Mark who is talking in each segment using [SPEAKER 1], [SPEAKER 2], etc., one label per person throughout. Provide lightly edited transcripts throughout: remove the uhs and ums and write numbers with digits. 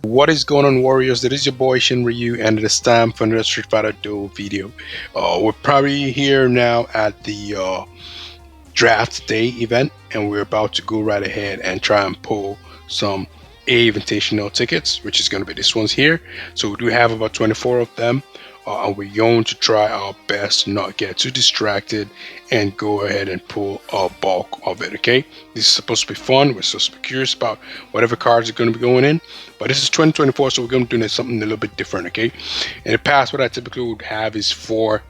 [SPEAKER 1] What is going on, warriors? This is your boy Ryu, and it is time for another Street Fighter Duel video. We're probably here now at the draft day event, and we're about to go right ahead and try and pull some invitational tickets, which is going to be this ones here. So we do have about 24 of them, and we're going to try our best not get too distracted and go ahead and pull a bulk of it. Okay, this is supposed to be fun. We're supposed to be curious about whatever cards are going to be going in, but this is 2024, so we're going to do something a little bit different. Okay, in the past, what I typically would have is 4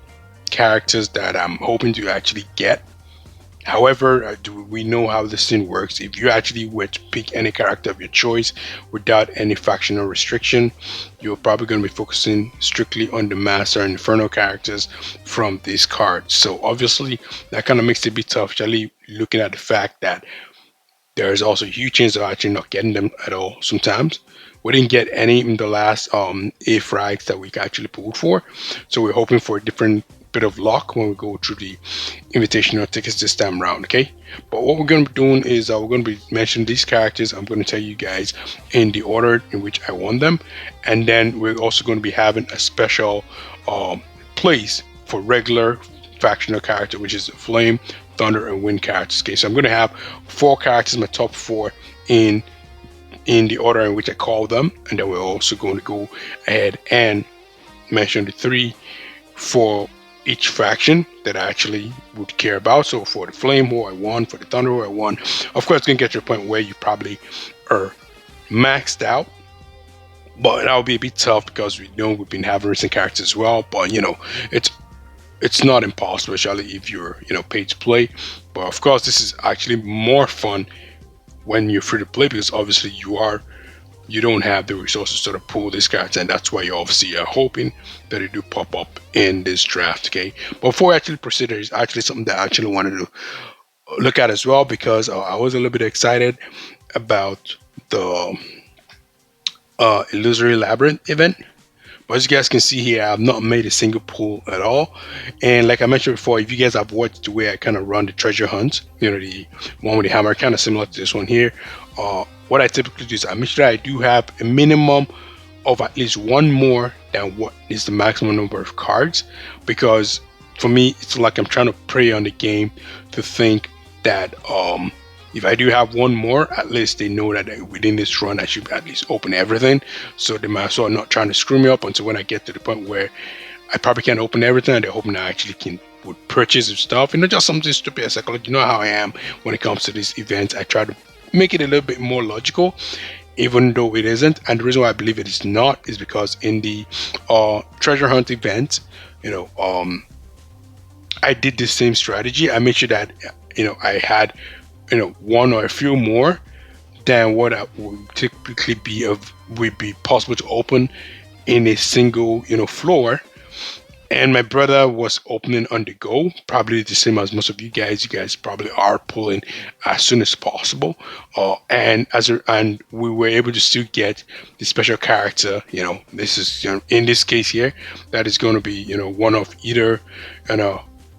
[SPEAKER 1] characters that I'm hoping to actually get. However, we know how this thing works. If you actually were to pick any character of your choice without any factional restriction, you're probably going to be focusing strictly on the Master and Inferno characters from these cards. So obviously, that kind of makes it a bit tough, especially looking at the fact that there is also a huge chance of actually not getting them at all sometimes. We didn't get any in the last A frags that we actually pulled for, so we're hoping for a different bit of luck when we go through the invitational tickets this time around. Okay, but what we're going to be doing is we're going to be mentioning these characters. I'm going to tell you guys in the order in which I want them, and then we're also going to be having a special place for regular factional character, which is Flame, Thunder, and Wind characters. Okay, so I'm going to have 4 characters, my top 4 in the order in which I call them, and then we're also going to go ahead and mention the 3 for each faction that I actually would care about. So for the Flame, who I want; for the Thunder, who I want. Of course, it's going to get to a point where you probably are maxed out, but that'll be a bit tough because we know we've been having recent characters as well. But it's not impossible, especially if you're paid to play. But of course, this is actually more fun when you're free to play, because obviously you don't have the resources to pull this character, and that's why you obviously are hoping that it do pop up in this draft. Okay, but before I actually proceed, there's actually something that I actually wanted to look at as well, because I was a little bit excited about the Illusory Labyrinth event. But as you guys can see here, I've not made a single pull at all. And like I mentioned before, if you guys have watched the way I kind of run the treasure hunt, the one with the hammer, kind of similar to this one here, what I typically do is I make sure I do have a minimum of at least 1 more than what is the maximum number of cards, because for me, it's like I'm trying to prey on the game to think that if I do have 1 more, at least they know that within this run I should at least open everything. So they might as well not trying to screw me up until when I get to the point where I probably can't open everything, and they're hoping I actually would purchase the stuff. Just something stupid as psychology. You know how I am when it comes to these events. I try to make it a little bit more logical, even though it isn't. And the reason why I believe it is not is because in the treasure hunt event, I did the same strategy. I made sure that I had 1 or a few more than what I would typically would be possible to open in a single floor. And my brother was opening on the go, probably the same as most of you guys. You guys probably are pulling as soon as possible, and we were able to still get the special character. This is in this case here, that is going to be one of either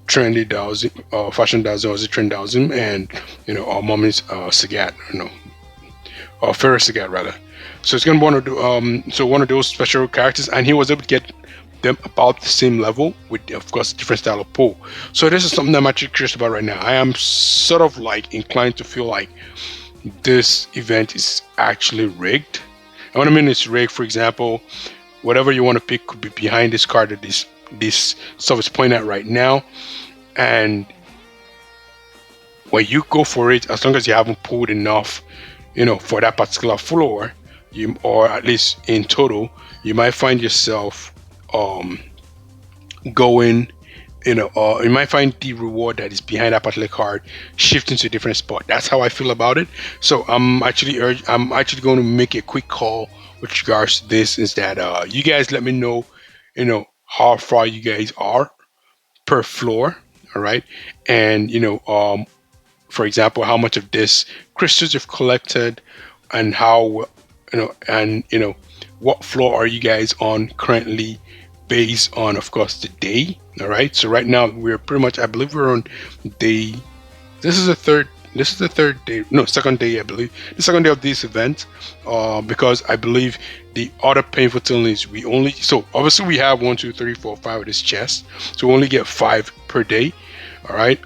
[SPEAKER 1] trendy thousand, fashion thousand, or trend thousand, and our mommy's Sagat, Ferrer Sagat rather. So it's gonna be one of those special characters, and he was able to get them about the same level with, of course, a different style of pull. So this is something I'm actually curious about right now. I am sort of like inclined to feel like this event is actually rigged. And what I mean is rigged, for example, whatever you want to pick could be behind this card that this stuff is pointing at right now, and when you go for it, as long as you haven't pulled enough for that particular floor, or at least in total, you might find yourself going, you might find the reward that is behind that particular card shifting to a different spot. That's how I feel about it. So I'm actually going to make a quick call with regards to this. Is that you guys let me know, how far you guys are per floor, all right, and for example, how much of this crystals you've collected, and how what floor are you guys on currently, based on, of course, the day. All right, so right now we're pretty much, I believe we're on day, this is the third This is the third day, no, second day, I believe. The second day of this event, because I believe the other painful thing is we only, so obviously we have 1, 2, 3, 4, 5 of this chest, so we only get 5 per day. All right,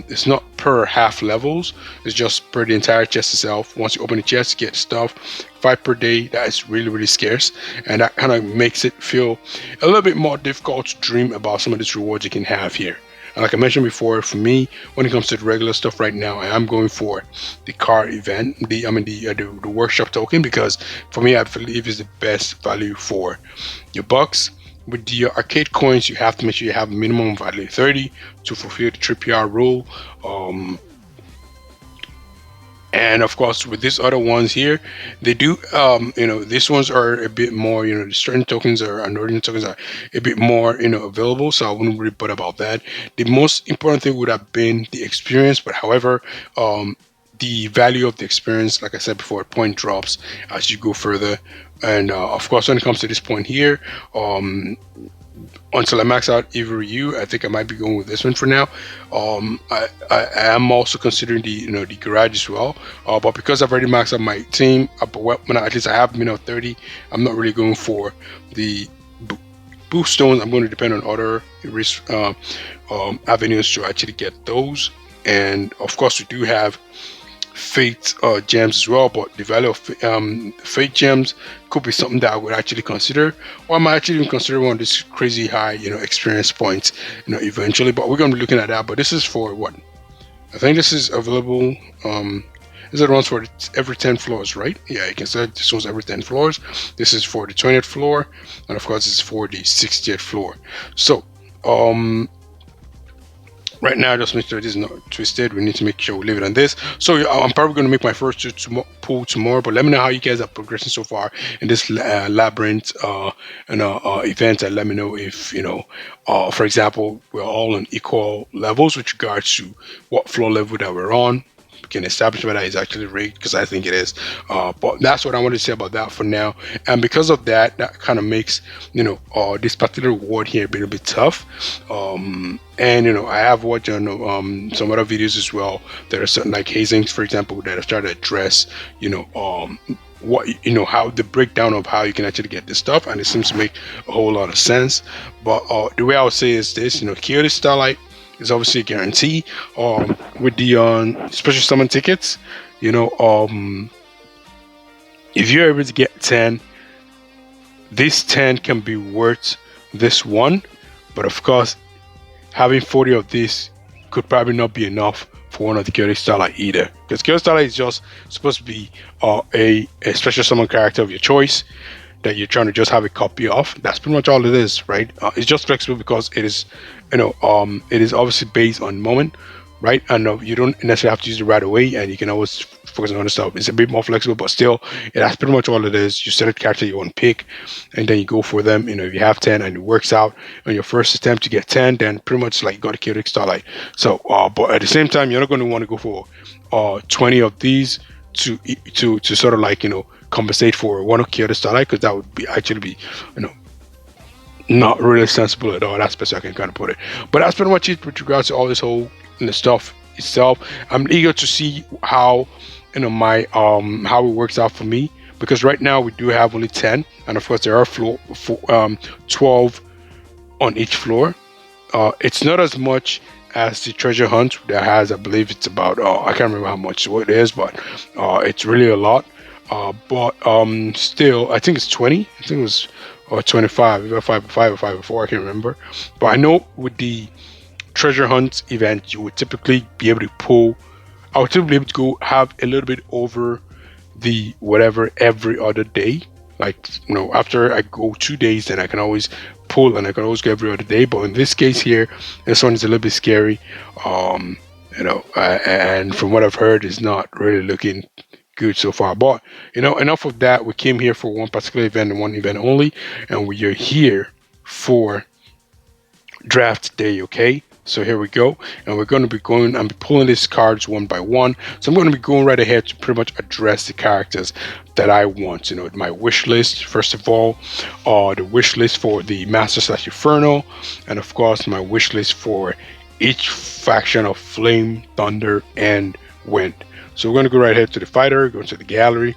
[SPEAKER 1] it's not per half levels, it's just per the entire chest itself. Once you open the chest, you get stuff. 5 per day, that is really, really scarce, and that kind of makes it feel a little bit more difficult to dream about some of these rewards you can have here. And like I mentioned before, for me, when it comes to the regular stuff right now, I am going for the car event, the workshop token, because for me, I believe is the best value for your bucks. With the arcade coins, you have to make sure you have a minimum value 30 to fulfill the 3PR rule. And of course, with these other ones here, they do, these ones are a bit more, the certain tokens are, and ordinary tokens are a bit more, available. So I wouldn't really put about that. The most important thing would have been the experience, but however, the value of the experience, like I said before, point drops as you go further. And of course, when it comes to this point here, until I max out Ibuki, I think I might be going with this one for now. I am also considering the garage as well, but because I've already maxed out my team, when at least I have 30, I'm not really going for the boost stones. I'm going to depend on other avenues to actually get those. And of course, we do have fate gems as well, but the value of fate gems could be something that I would actually consider, or I might actually even consider one of these crazy high experience points eventually. But we're going to be looking at that. But this is for what I think this is available. This runs for every 10 floors, right? Yeah, you can say this one's every 10 floors. This is for the 20th floor, and of course, this is for the 60th floor. So right now, just make sure this is not twisted. We need to make sure we leave it on this. So I'm probably going to make my first pull tomorrow, but let me know how you guys are progressing so far in this labyrinth event, and let me know if for example, we're all on equal levels with regards to what floor level that we're on. We can establish whether it's actually rigged, because I think it is. But that's what I wanted to say about that for now. And because of that, that kind of makes this particular reward here a bit tough. And I have watched some other videos as well. There are certain like hazings, for example, that have started to address what how the breakdown of how you can actually get this stuff, and it seems to make a whole lot of sense. But the way I would say is this: Chaotic Starlight is obviously a guarantee. With the special summon tickets, if you're able to get 10, this 10 can be worth this one. But of course, having 40 of this could probably not be enough for one of the Chaotic Starlight either, because Chaotic Starlight is just supposed to be a special summon character of your choice that you're trying to just have a copy of. That's pretty much all it is, right? It's just flexible because it is, it is obviously based on moment, right? And you don't necessarily have to use it right away, and you can always focus on other stuff. It's a bit more flexible, but still, that's pretty much all it is. You select a character you want to pick, and then you go for them. If you have 10 and it works out on your first attempt to get 10, then pretty much like you got a Chaotic Starlight. So, but at the same time, you're not going to want to go for 20 of these to sort of like compensate for one of Chaotic Starlight, because that would be not really sensible at all. That's the best I can kind of put it. But that's pretty much it with regards to all this whole stuff itself. I'm eager to see how my how it works out for me, because right now we do have only 10, and of course there are 12 on each floor. It's not as much as the treasure hunt that has, I believe it's about I can't remember how much it is, but it's really a lot. But still, I think it's 20. I think it was 25, either 5 or 5 or 4. I can't remember. But I know with the treasure hunt event, you would typically be able to pull. I would typically be able to go have a little bit over the whatever every other day. Like after I go 2 days, then I can always pull, and I can always go every other day. But in this case here, this one is a little bit scary. And from what I've heard, it's not really looking good so far. But enough of that. We came here for one particular event and one event only, and we are here for draft day. Okay, so here we go, and we're going to be going and be pulling these cards one by one. So I'm going to be going right ahead to pretty much address the characters that I want. My wish list first of all, the wish list for the Master / Inferno, and of course my wish list for each faction of Flame, Thunder, and win. So we're going to go right ahead to the fighter, go to the gallery,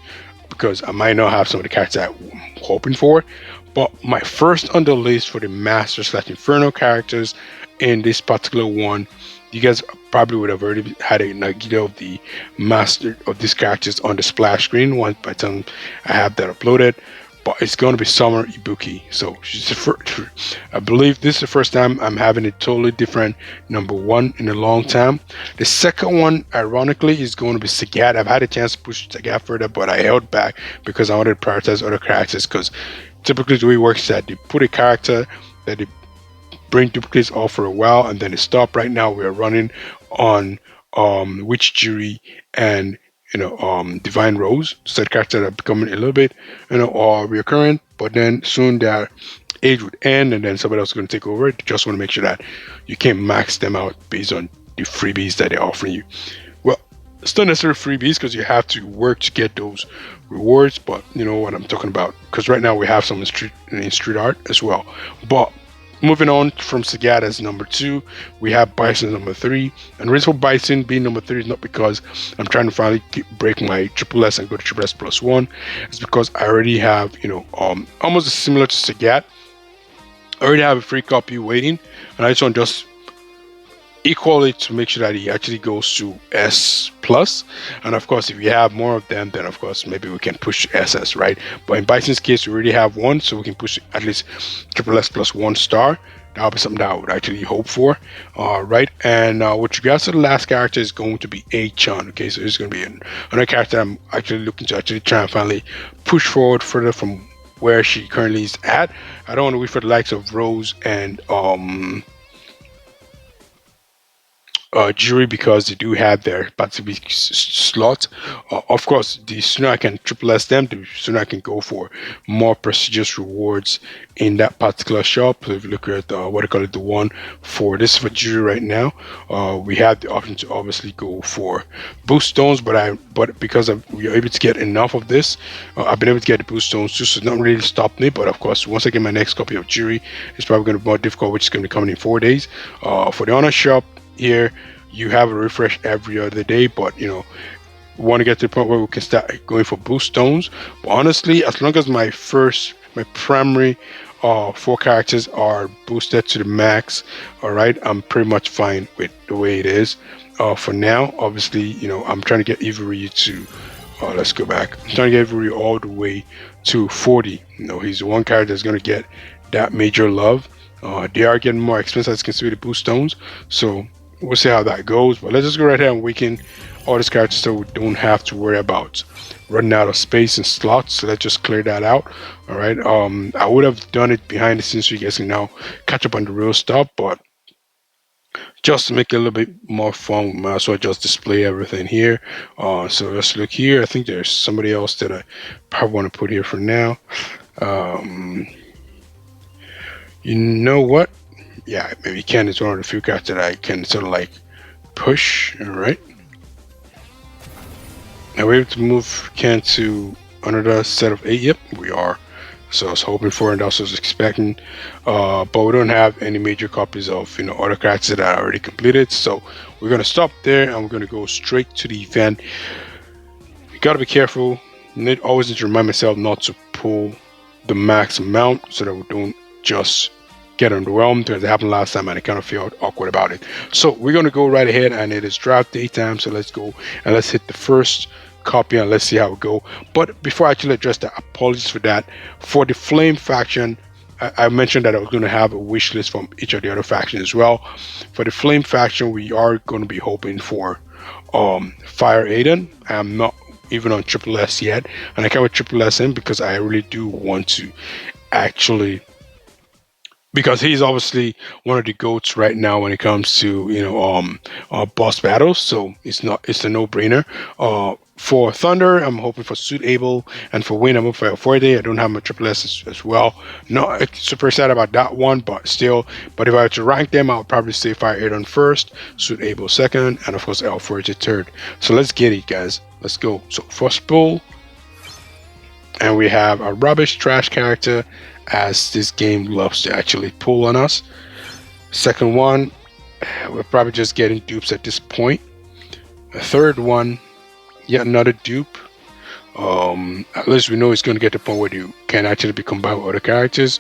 [SPEAKER 1] because I might not have some of the characters I'm hoping for. But my first on the list for the Master / Inferno characters in this particular one, you guys probably would have already had an idea of the master of these characters on the splash screen once by the time I have that uploaded. But it's going to be Summer Ibuki. So she's the first, I believe this is the first time I'm having a totally different number one in a long time. The second one, ironically, is going to be Sagat. I've had a chance to push Sagat further, but I held back because I wanted to prioritize other characters. Because typically the way it works is that they put a character that they bring duplicates off for a while and then they stop. Right now we're running on Witch Jury and Divine Rose, set characters that are becoming a little bit recurrent, but then soon their age would end and then somebody else is going to take over it. Just want to make sure that you can't max them out based on the freebies that they're offering you. Well, it's not necessarily freebies because you have to work to get those rewards, but you know what I'm talking about, because right now we have some in street art as well. But moving on from Sagat as number 2, we have Bison as number 3. And the reason for Bison being number 3 is not because I'm trying to finally break my triple S and go to triple S plus 1. It's because I already have, almost similar to Sagat. I already have a free copy waiting, and I just want to just equal it to make sure that he actually goes to S plus. And of course, if you have more of them, then of course maybe we can push SS, right? But in Bison's case, we already have one, so we can push at least triple S plus 1 star. That would be something that I would actually hope for, right? And with regards to the last character is going to be A-chan. Okay, so it's going to be another character I'm actually looking to actually try and finally push forward further from where she currently is at. I don't want to wait for the likes of Rose and Jury, because they do have their participation slot. Of course, the sooner I can triple S them, the sooner I can go for more prestigious rewards in that particular shop. So if you look at what I call it, the one for this for Jury right now, we have the option to obviously go for boost stones, but because we are able to get enough of this, I've been able to get the boost stones too, so it's not really stopped me. But of course, once I get my next copy of Jury, it's probably going to be more difficult, which is going to be coming in 4 days. For the honor shop here, you have a refresh every other day, but we want to get to the point where we can start going for boost stones. But honestly, as long as my primary 4 characters are boosted to the max, all right, I'm pretty much fine with the way it is for now. Obviously, I'm trying to get Ivory to let's go back. I'm trying to get Ivory all the way to 40. He's the one character that's going to get that major love. They are getting more expensive, as you can see, with the boost stones, so we'll see how that goes. But let's just go right ahead and weaken all these characters so we don't have to worry about running out of space and slots. So let's just clear that out. All right. I would have done it behind the scenes so you guys can now catch up on the real stuff, but just to make it a little bit more fun, we might as well just display everything here. So let's look here. I think there's somebody else that I probably want to put here for now. You know what? Yeah, maybe Ken is one of the few characters that I can sort of like push. All right. Now we're able to move Ken to another set of 8. Yep, we are. So I was hoping for and also was expecting. But we don't have any major copies of other characters that I already completed. So we're gonna stop there and we're gonna go straight to the event. You gotta be careful. Always need to remind myself not to pull the max amount so that we don't just get underwhelmed, because it happened last time and I kind of felt awkward about it. So we're going to go right ahead, and it is draft day time, so let's go and let's hit the first copy and let's see how it go. But before I actually address that, apologies for that. For the Flame faction, I mentioned that I was going to have a wish list from each of the other factions as well. For the Flame faction, we are going to be hoping for Fire Aiden. I'm not even on triple S yet, and I can't with triple S in because I really do want to actually, because he's obviously one of the GOATs right now when it comes to boss battles, so it's a no-brainer. For Thunder, I'm hoping for Suit Able, and for Wind, I'm hoping for Forte. I don't have my triple S as well. Not super excited about that one, but still. But if I were to rank them, I would probably say Fire Aiden first, Suit Able second, and of course El Forte third. So let's get it, guys. Let's go. So first pull, and we have a rubbish trash character, as this game loves to actually pull on us. Second one, we're probably just getting dupes at this point. A third one, yet another dupe. At least we know it's going to get to the point where you can actually be combined with other characters.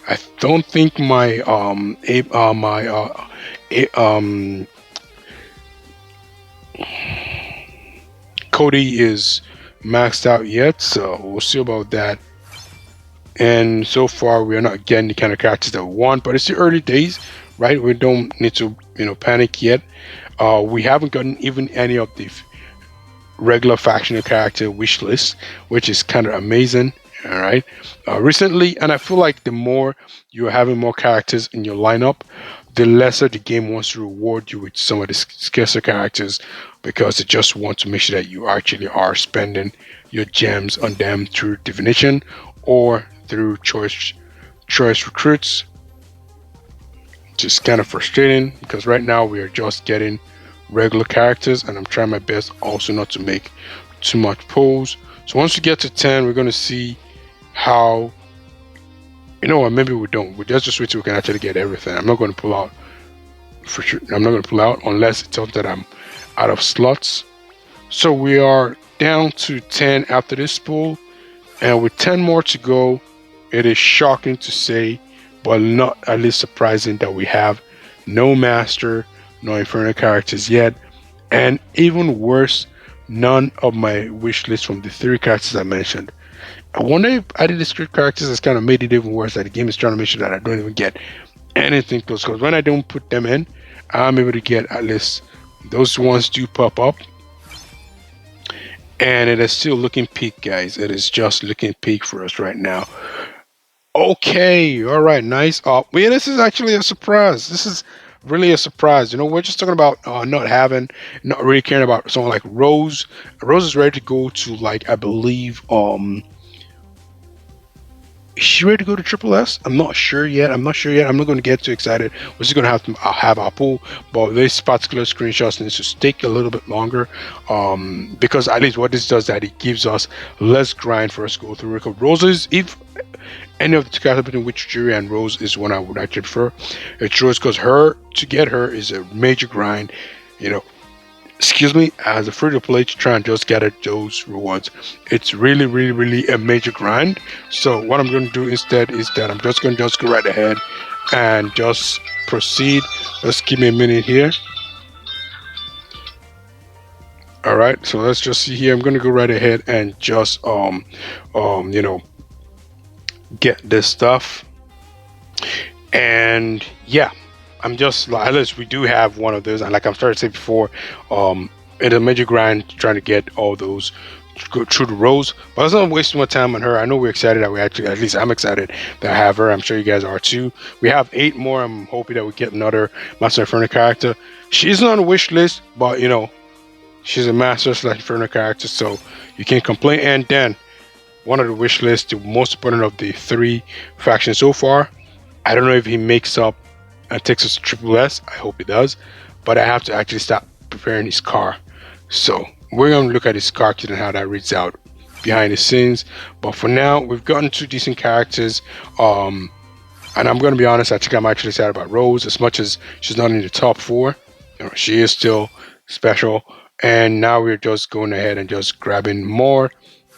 [SPEAKER 1] I don't think my Cody is maxed out yet, so we'll see about that. And so far, we are not getting the kind of characters that we want, but it's the early days, right? We don't need to, panic yet. We haven't gotten even any of the regular factional character wish list, which is kind of amazing. All right. Recently, and I feel like the more you're having more characters in your lineup, the lesser the game wants to reward you with some of the scarcer characters because it just wants to make sure that you actually are spending your gems on them through divination or through choice recruits. Just kind of frustrating because right now we are just getting regular characters, and I'm trying my best also not to make too much pulls. So once we get to 10, we're going to see how, what, maybe we don't. We just wait till we can actually get everything. I'm not going to pull out for sure. I'm not going to pull out unless it tells that I'm out of slots. So we are down to 10 after this pull, and with 10 more to go, it is shocking to say, but not at least surprising, that we have no master, no inferno characters yet, and even worse, none of my wish list from the 3 characters I mentioned. I wonder if adding the script characters has kind of made it even worse, that the game is trying to make sure that I don't even get anything close, because when I don't put them in, I'm able to get at least those ones do pop up. And it is still looking peak, guys. It is just looking peak for us right now. Okay, all right, nice. Yeah, this is actually a surprise. This is really a surprise. We're just talking about not really caring about someone like Rose. Rose is ready to go to, like, I believe, is she ready to go to Triple S? I'm not sure yet. I'm not going to get too excited. We're just going to have to have our pool. But this particular screenshot needs to take a little bit longer, because at least what this does, that it gives us less grind for us to go through. Because Roses, if any of the characters between which Jury and Rose is one I would actually prefer, it's Rose, because to get her is a major grind. Excuse me, as a free to play to try and just gather those rewards. It's really, really, really a major grind. So what I'm going to do instead is that I'm just going to go right ahead and just proceed. Let's give me a minute here. All right, so let's just see here. I'm going to go right ahead and just get this stuff. And yeah, I'm just like, at least we do have one of those, and like I'm starting to say before, it's a major grind trying to get all those go through the rows. But let's not waste more time on her. I know we're excited that we actually, at least I'm excited that I have her. I'm sure you guys are too. We have 8 more. I'm hoping that we get another Master Inferno character. She's not on the wish list, but she's a Master / Inferno character, so you can't complain. And then one of the wish lists, the most important of the 3 factions so far. I don't know if he makes up and takes us to Triple S. I hope he does, but I have to actually start preparing his car. So we're going to look at his car kit and how that reads out behind the scenes. But for now, we've gotten 2 decent characters. And I'm going to be honest, I think I'm actually sad about Rose. As much as she's not in the top 4, she is still special. And now we're just going ahead and just grabbing more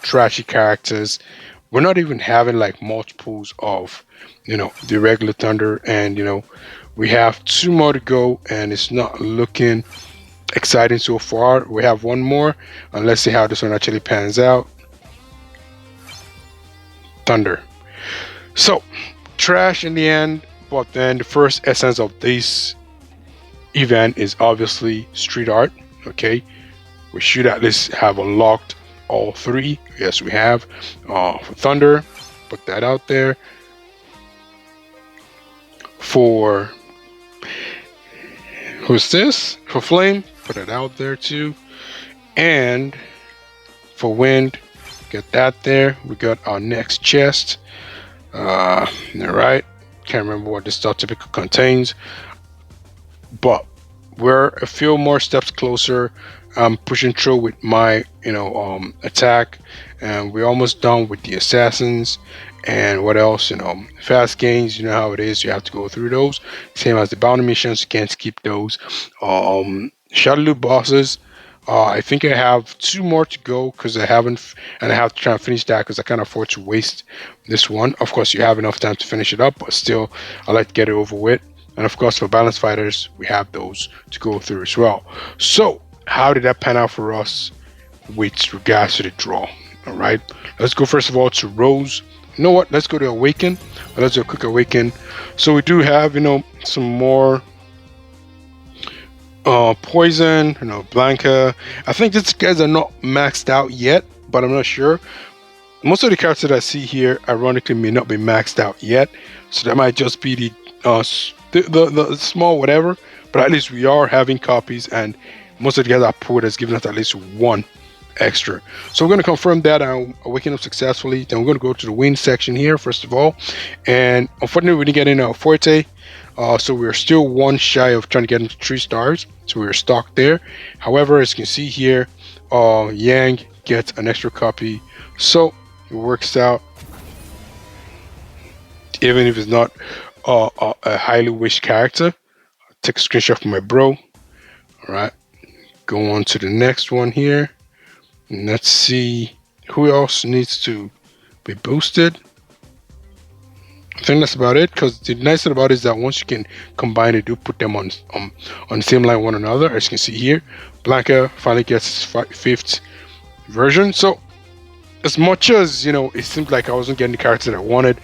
[SPEAKER 1] trashy characters. We're not even having like multiples of the regular Thunder, and we have 2 more to go, and it's not looking exciting so far. We have 1 more, and let's see how this one actually pans out. Thunder. So trash in the end, but then the first essence of this event is obviously street art. Okay, we should at least have unlocked all 3. Yes, we have. For Thunder, put that out there. For who's this? For Flame, put it out there too. And for Wind, get that there. We got our next chest. All right, can't remember what this stuff typically contains, but we're a few more steps closer. I'm pushing through with my attack, and we're almost done with the assassins. And what else? Fast gains, you know how it is, you have to go through those, same as the bounty missions. You can't skip those. Shadow loot bosses, I think I have 2 more to go because I haven't, and I have to try and finish that because I can't afford to waste this one. Of course, you have enough time to finish it up, but still, I like to get it over with. And of course, for balance fighters, we have those to go through as well. So, how did that pan out for us with regards to the draw? All right, let's go first of all to Rose. You know what? Let's go to Awaken. Let's do a quick Awaken. So we do have, some more Poison, Blanca. I think these guys are not maxed out yet, but I'm not sure. Most of the characters that I see here, ironically, may not be maxed out yet, so that might just be the small whatever. But at least we are having copies, and most of the guys I pulled has given us at least one extra. So we're going to confirm that I'm waking up successfully. Then we're going to go to the win section here first of all, and unfortunately we didn't get in a Forte. So we're still one shy of trying to get into 3 stars. So we're stuck there. However, as you can see here, Yang gets an extra copy. So it works out. Even if it's not a highly wished character. I'll take a screenshot from my bro. Alright. Go on to the next one here. And let's see who else needs to be boosted. I think that's about it, because the nice thing about it is that once you can combine it, do put them on the same line one another. As you can see here, Blanca finally gets his 5th version. So as much as it seemed like I wasn't getting the characters that I wanted,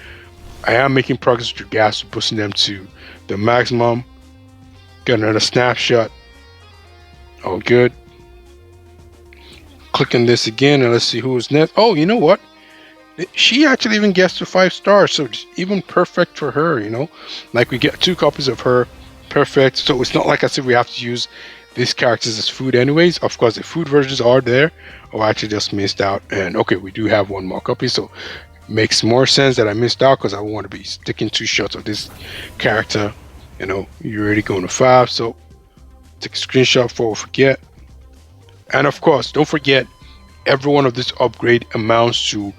[SPEAKER 1] I am making progress with gas, boosting them to the maximum. Got another snapshot. All good. Clicking this again and let's see who is next. Oh, you know what? She actually even gets to 5 stars, so it's even perfect for her, like we get 2 copies of her. Perfect. So it's not like I said we have to use these characters as food anyways. Of course the food versions are there. Oh, I actually just missed out, and okay, we do have 1 more copy, so it makes more sense that I missed out because I want to be sticking 2 shots of this character. You're already going to 5, so take a screenshot before we forget. And of course, don't forget, every one of this upgrade amounts to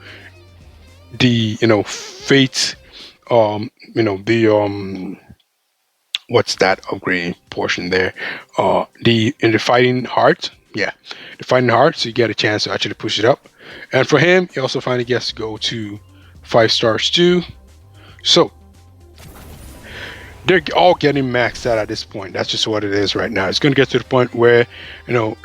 [SPEAKER 1] the fate, what's that upgrade portion there, in the fighting heart. Yeah, the fighting heart, so you get a chance to actually push it up. And for him, he also finally gets to go to 5 stars too. So they're all getting maxed out at this point. That's just what it is right now. It's going to get to the point where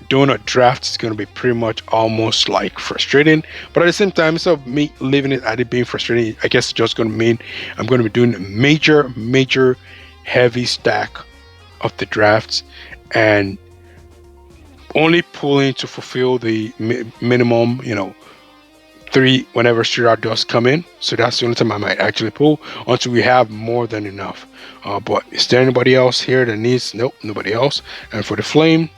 [SPEAKER 1] doing a draft is going to be pretty much almost like frustrating, but at the same time, instead of me leaving it at it being frustrating, I guess it's just going to mean I'm going to be doing a major heavy stack of the drafts and only pulling to fulfill the minimum 3 whenever Shirar does come in. So that's the only time I might actually pull until we have more than enough. But is there anybody else here that needs? Nope, nobody else. And for the flame,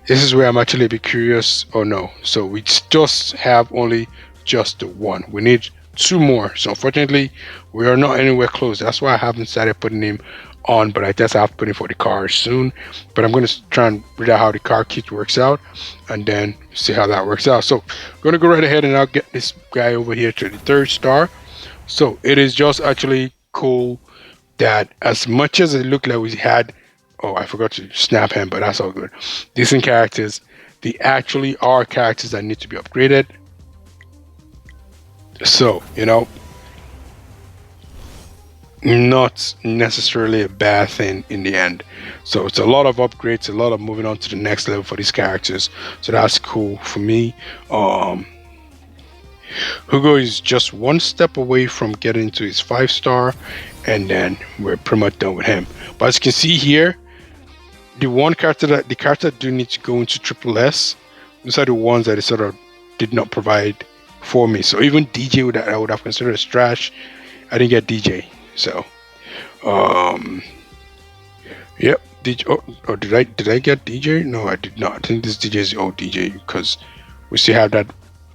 [SPEAKER 1] this is where I'm actually a bit curious. Oh no, so we just have only just the 1. We need 2 more. So unfortunately, we are not anywhere close. That's why I haven't started putting him on, but I guess I have to put in for the car soon. But I'm going to try and read out how the car kit works out and then see how that works out. So I'm going to go right ahead and I'll get this guy over here to the 3rd star. So it is just actually cool that as much as it looked like we had, oh, I forgot to snap him, but that's all good. Decent characters. They actually are characters that need to be upgraded. So, not necessarily a bad thing in the end. So it's a lot of upgrades, a lot of moving on to the next level for these characters. So that's cool for me. Hugo is just 1 step away from getting to his 5 star, and then we're pretty much done with him. But as you can see here, the character that do need to go into triple S, those are the ones that it sort of did not provide for me. So even DJ that I would have considered as trash, I didn't get DJ. So, yep. Did I get DJ? No, I did not. I think this DJ is the old DJ because we still have that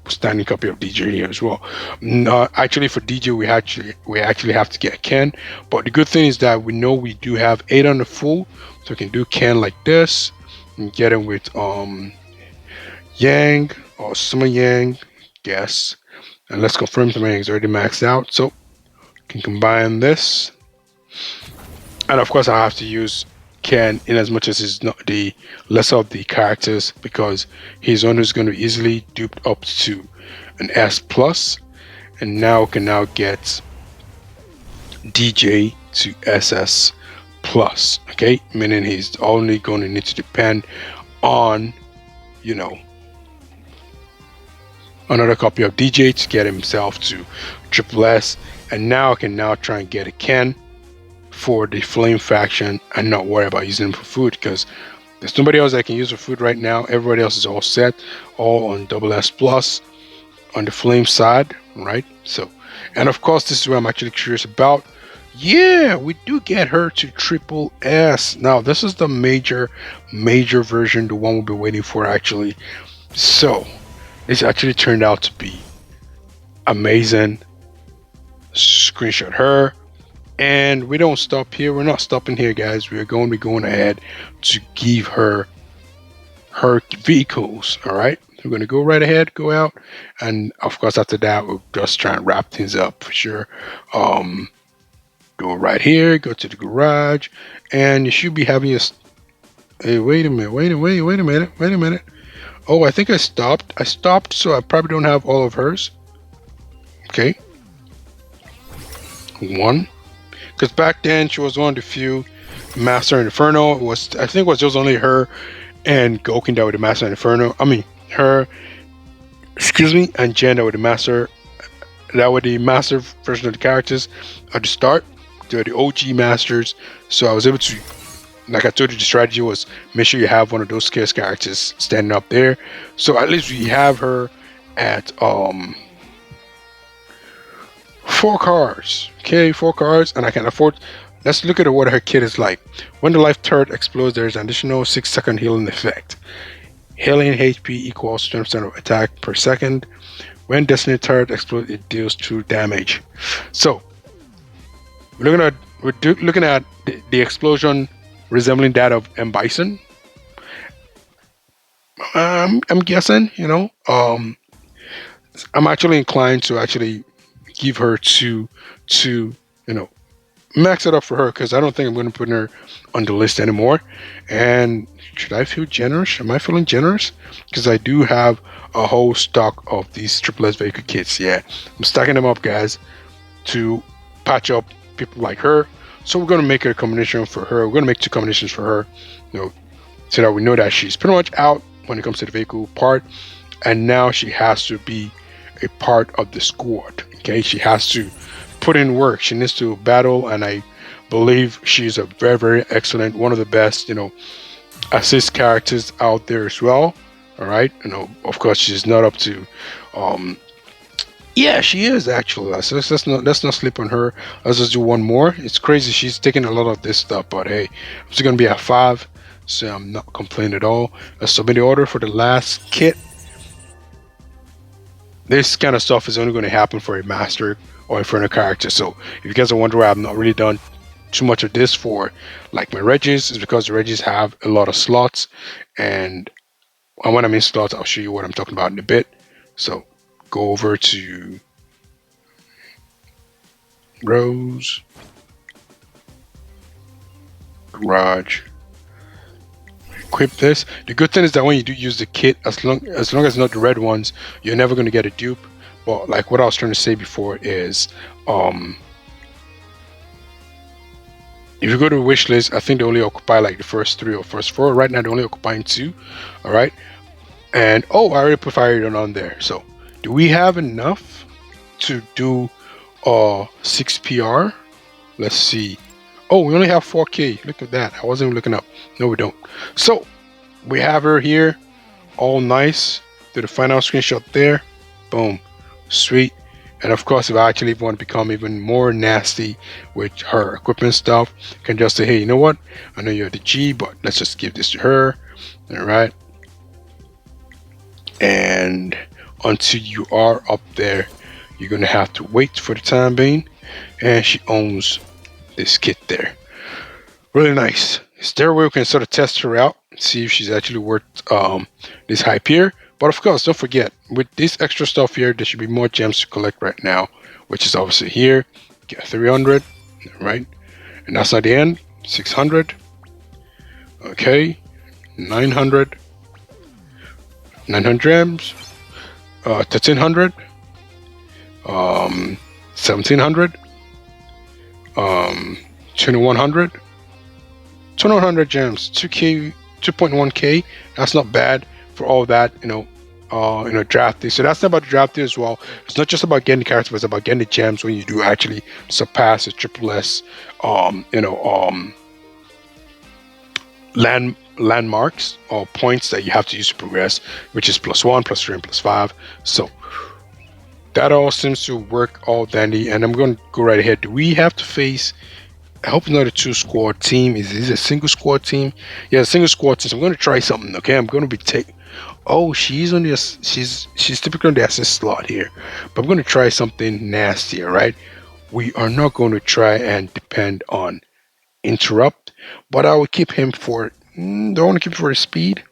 [SPEAKER 1] standing copy of DJ here as well. No, actually for DJ we actually have to get Ken. But the good thing is that we know we do have 8 on the full, so we can do Ken like this and get him with Yang or Summer Yang. Guess. And let's confirm Summer Yang is already maxed out. So can combine this, and of course I have to use can, in as much as he's not the lesser of the characters, because his owner is going to easily duped up to an S plus, and now can now get DJ to SS plus. Okay, meaning he's only going to need to depend on, you know, another copy of DJ to get himself to triple S, and now I can now try and get a Ken for the flame faction and not worry about using them for food, because there's nobody else I can use for food right now. Everybody else is all set, all on double S plus on the flame side, right? So, and of course, this is what I'm actually curious about. Yeah, we do get her to triple S. Now, this is the major version, the one we'll be waiting for actually. So, this actually turned out to be amazing. Screenshot her. And we don't stop here. We're not stopping here, guys. We're going to be going ahead to give her vehicles. All right. We're going to go right ahead, go out. And of course, after that, we'll just try and wrap things up for sure. Go right here, go to the garage, and you should be having a... Hey, wait a minute. Oh, I think I stopped, so I probably don't have all of hers. Okay. One. Because back then, she was one of the few Master Inferno. I think it was just only her and Goken that were the Master Inferno. I mean, her, and Jen that were the Master. That were the Master version of the characters at the start. They were the OG Masters. So I was able to, like I told you, the strategy was make sure you have one of those scarce characters standing up there. So at least we have her at 4 cards. Okay, 4 cards, and I can afford. Let's look at what her kit is like. When the life turret explodes, there's an additional 6-second healing effect. Healing HP equals 20% of attack per second. When Destiny turret explodes, it deals 2 damage. So we're looking at the explosion resembling that of M. Bison. I'm guessing, I'm actually inclined to actually give her to max it up for her, because I don't think I'm going to put her on the list anymore. And should I feel generous? Am I feeling generous? Because I do have a whole stock of these triple S vehicle kits. Yeah, I'm stacking them up, guys, to patch up people like her. So we're going to make a combination for her. We're going to make 2 combinations for her, so that we know that she's pretty much out when it comes to the vehicle part, and now she has to be a part of the squad. Okay, she has to put in work. She needs to battle, and I believe she's a very, very excellent, one of the best, assist characters out there as well. All right, of course, she's not up to. Yeah, she is actually. Let's not sleep on her. Let's just do one more. It's crazy. She's taking a lot of this stuff, but hey, I'm still gonna be at 5, so I'm not complaining at all. Let's submit the order for the last kit. This kind of stuff is only going to happen for a master or a friend character. So if you guys are wondering why I've not really done too much of this for like my Regis, is because the Regis have a lot of slots, and when I mean slots, I'll show you what I'm talking about in a bit. So go over to Rose, Garage, equip this. The good thing is that when you do use the kit, as long as it's not the red ones, you're never going to get a dupe. But like what I was trying to say before is, if you go to a wish list, I think they only occupy like the first 3 or first 4. Right now they're only occupying 2. All right, and I already put Fire on there. So do we have enough to do 6 PR? Let's see. Oh, we only have 4K. Look at that. I wasn't even looking up. No, we don't. So we have her here, all nice. Do the final screenshot there. Boom. Sweet. And of course, if I actually want to become even more nasty with her equipment stuff, I can just say, hey, you know what? I know you're the G, but let's just give this to her. All right. And until you are up there, you're going to have to wait for the time being. And she owns this kit there. Really nice. Is there a way we can sort of test her out, see if she's actually worth this hype here? But of course, don't forget, with this extra stuff here, there should be more gems to collect right now, which is obviously here. Get 300, right? And that's not the end. 600. Okay, 900, 900 gems, 1300, 1700, 2100, 2100 gems, 2k, 2.1k. That's not bad for all that, drafting. So that's not about the drafting as well. It's not just about getting the character, but it's about getting the gems when you do actually surpass the triple S, landmarks or points that you have to use to progress, which is +1, +3, and +5. So that all seems to work all dandy. And I'm going to go right ahead. Do we have to face? I hope it's not a 2-squad team. Is this a single squad team? Yeah, a single squad team. So I'm going to try something. Okay, I'm going to be take. Oh, she's on the she's typically on the assist slot here, but I'm going to try something nasty. All right, we are not going to try and depend on interrupt, but I will keep him for. Do I want to keep it for his speed?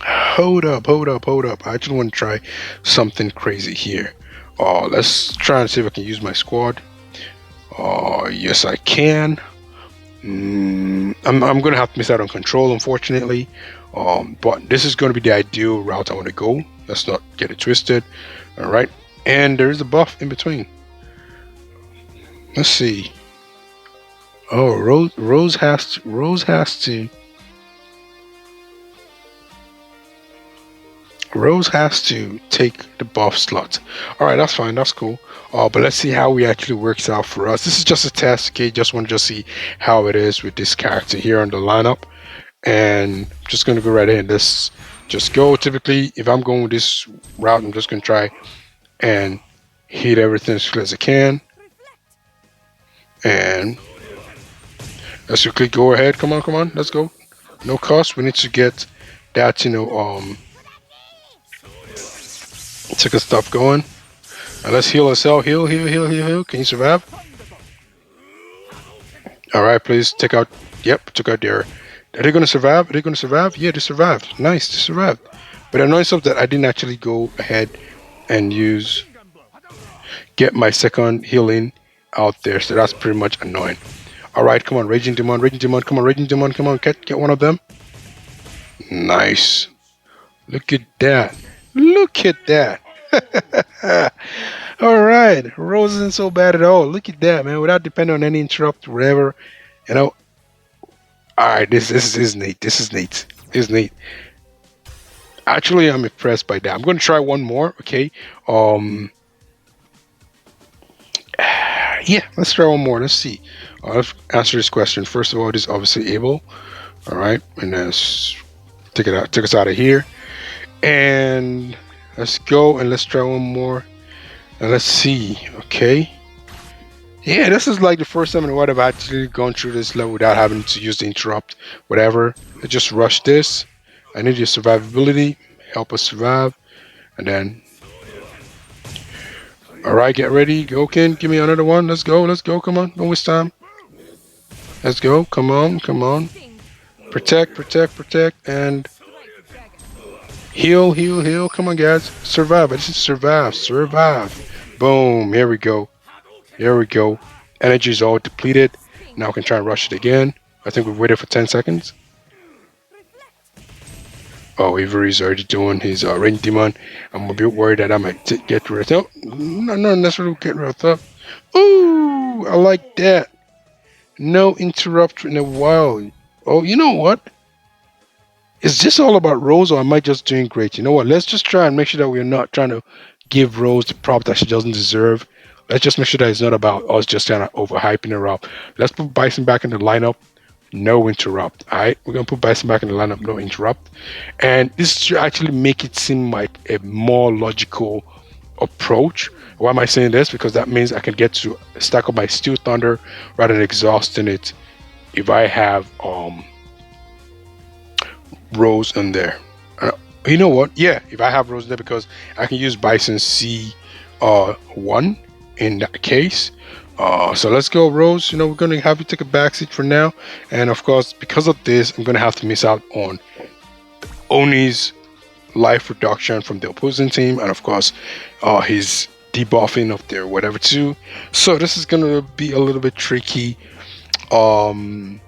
[SPEAKER 1] Hold up. I actually want to try something crazy here. Let's try and see if I can use my squad. Yes, I can. I'm going to have to miss out on control, unfortunately. But this is going to be the ideal route I want to go. Let's not get it twisted. All right. And there is a buff in between. Let's see. Oh, Rose has to take the buff slot. All right, that's fine. That's cool. But let's see how it actually works out for us. This is just a test. Okay, just want to see how it is with this character here on the lineup. And I'm just gonna go right in. Let's just go. Typically, if I'm going with this route, I'm just gonna try and hit everything as quick as I can. And let's quickly go ahead. Come on. Let's go. No cost. We need to get that, ticket stuff going. And let's heal ourselves. Heal. Can you survive? Alright, please take out. Yep, took out there. Are they gonna survive? Yeah, they survived. Nice, they survived. But I noticed that I didn't actually go ahead and get my second healing out there, so that's pretty much annoying. Alright, come on, Raging Demon, come on, get one of them. Nice. Look at that. Alright, Rose isn't so bad at all. Look at that, man. Without depending on any interrupt, whatever. Alright, this is neat. This is neat. Actually, I'm impressed by that. I'm going to try one more, okay? Yeah, let's try one more. Let's see. Let's answer this question. First of all, it is obviously able. Alright, and let's take us out of here. And let's go and let's try one more. And let's see, okay? Yeah, this is like the first time in a while I've actually gone through this level without having to use the interrupt, whatever. Let's just rush this. I need your survivability. Help us survive. And then... Alright, get ready. Go, Ken. Give me another one. Let's go. Come on. Don't waste time. Let's go. Come on. Protect. And... Heal. Come on, guys. Survive. I just survive. Boom. Here we go. Energy is all depleted. Now we can try and rush it again. I think we've waited for 10 seconds. Oh, Avery's already doing his Rain Demon. I'm a bit worried that I might get rid of it. No, not necessarily get rid of it. Ooh, I like that. No interrupt in a while. Oh, you know what? Is this all about Rose, or am I just doing great? You know what? Let's just try and make sure that we're not trying to give Rose the prop that she doesn't deserve. Let's just make sure that it's not about us just kind of overhyping her up. Let's put Bison back in the lineup. No interrupt. Alright, we're gonna put Bison back in the lineup. No interrupt. And this should actually make it seem like a more logical approach. Why am I saying this? Because that means I can get to stack up my Steel Thunder rather than exhausting it if I have Rose in there. You know what? Yeah, if I have Rose in there, because I can use Bison C1 in that case. So let's go, Rose. We're going to have you take a backseat for now. And of course, because of this, I'm going to have to miss out on Oni's life reduction from the opposing team. And of course, his debuffing of their whatever too. So this is gonna be a little bit tricky. Um,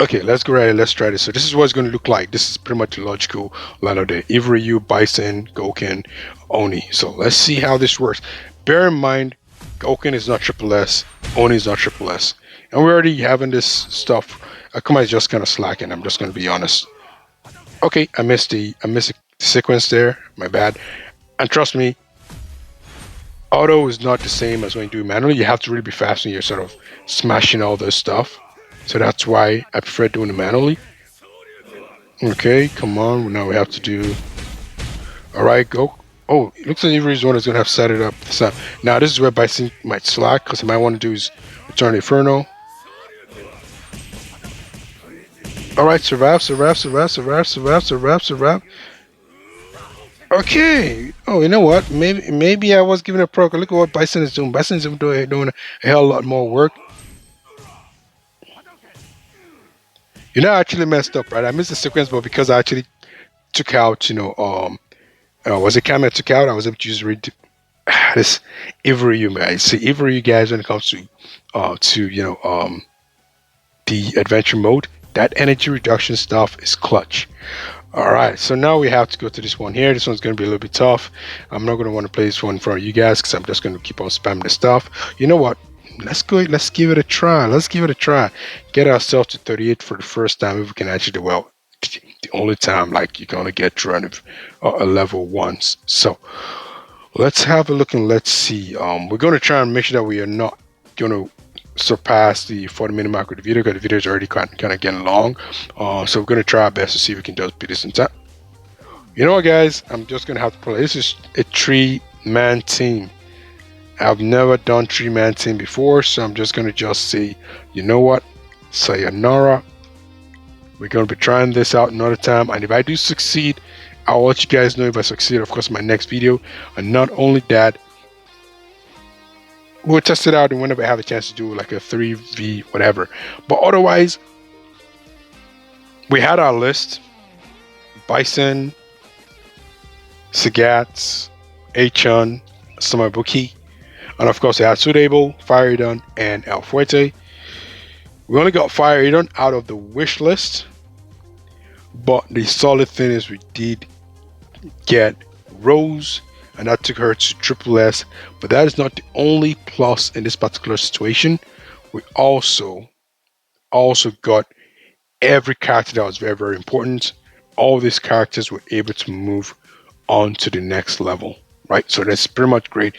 [SPEAKER 1] okay, let's go right. Let's try this. So this is what it's gonna look like. This is pretty much the logical line of the Ibuki, Bison, Goken, Oni. So let's see how this works. Bear in mind, Goken is not triple S, Oni is not triple S, and we're already having this stuff. Akuma is just kind of slacking. I'm just gonna be honest. Okay, I missed the sequence there. My bad. And trust me, auto is not the same as when you do it manually. You have to really be fast when you're sort of smashing all this stuff. So that's why I prefer doing it manually. Okay, come on. Now we have to do. All right, go. Oh, it looks like Ivory's one is going to have set it up. So now this is where Bison might slack because he might want to do is return Inferno. All right, survive. Okay. Oh, you know what? Maybe I was giving a pro. Look at what Bison is doing. Bison is doing a hell of a lot more work. You know, I actually messed up, right? I missed the sequence, but because I actually took out, was it Kame I took out? I was able to use this Ivory, you guys. See, Ivory, you guys, when it comes to the adventure mode, that energy reduction stuff is clutch. All right, so now we have to go to this one here. This one's going to be a little bit tough. I'm not going to want to play this one in front of you guys because I'm just going to keep on spamming this stuff. You know what? Let's go. Let's give it a try. Get ourselves to 38 for the first time if we can actually do well. The only time like you're going to get through a level once. So let's have a look and let's see. We're going to try and make sure that we are not going to surpass the 40-minute mark of the video because the video is already kind of getting long. So we're going to try our best to see if we can just beat this in time. You know what, guys? I'm just going to have to play. This is a 3-man team. I've never done 3-man team before, so I'm just going to say, you know what? Sayonara. We're going to be trying this out another time, and if I do succeed, I'll let you guys know if I succeed, of course, in my next video. And not only that, we'll test it out and whenever I have a chance to do like a 3v whatever. But otherwise, we had our list: Bison, Sagat, Achon, some Ibuki, and of course we had Sudable, Fire Duel, and El Fuerte. We only got Fire Duel out of the wish list, but the solid thing is we did get Rose, and that took her to triple S. But that is not the only plus in this particular situation. We also got every character that was very, very important. All these characters were able to move on to the next level, right? So that's pretty much great.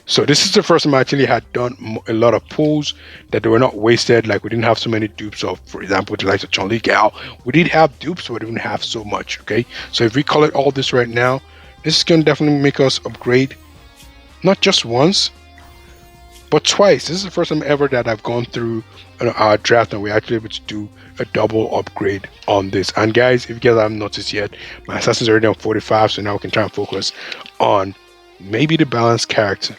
[SPEAKER 1] So this is the first time I actually had done a lot of pulls that they were not wasted. Like we didn't have so many dupes of, for example, the likes of Chunli Gal. We did have dupes, but we didn't have so much, okay? So if we collect all this right now, this is going to definitely make us upgrade, not just once, but twice. This is the first time ever that I've gone through our draft and we're actually able to do a double upgrade on this. And guys, if you guys haven't noticed yet, my assassin's already on 45, so now we can try and focus on maybe the balanced character.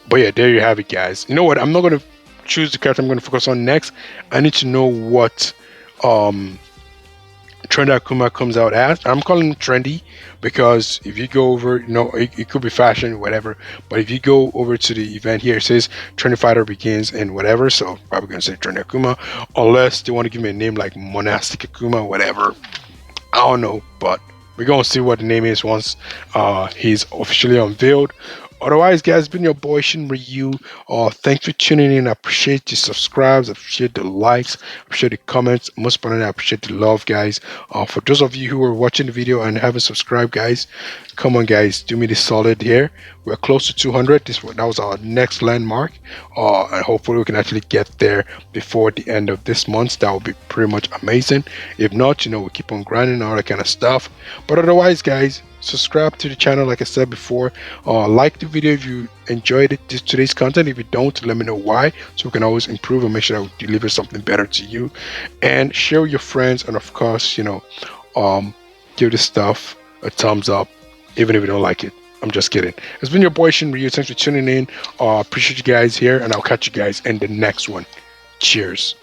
[SPEAKER 1] But yeah, there you have it, guys. You know what? I'm not going to choose the character I'm going to focus on next. I need to know what Trendy Akuma comes out as. I'm calling him trendy because if you go over, it could be fashion, whatever. But if you go over to the event here, it says Trendy Fighter begins and whatever. So probably going to say Trendy Akuma, unless they want to give me a name like Monastic Akuma, whatever. I don't know, but we're going to see what the name is once he's officially unveiled. Otherwise, guys, it's been your boy Shinryu. Thanks for tuning in. I appreciate the subscribes, I appreciate the likes, I appreciate the comments. Most importantly, I appreciate the love, guys. For those of you who are watching the video and haven't subscribed, guys, come on, guys, do me this solid here. We're close to 200. That was our next landmark, and hopefully we can actually get there before the end of this month. That would be pretty much amazing. If not, we keep on grinding, all that kind of stuff. But otherwise, guys, subscribe to the channel like I said before. Like the video if you enjoyed today's content. If you don't, let me know why, so we can always improve and make sure that we deliver something better to you. And share with your friends, and of course, give this stuff a thumbs up even if you don't like it. I'm just kidding. It's been your boy Shinryu. Thanks for tuning in. Appreciate you guys here, and I'll catch you guys in the next one. Cheers.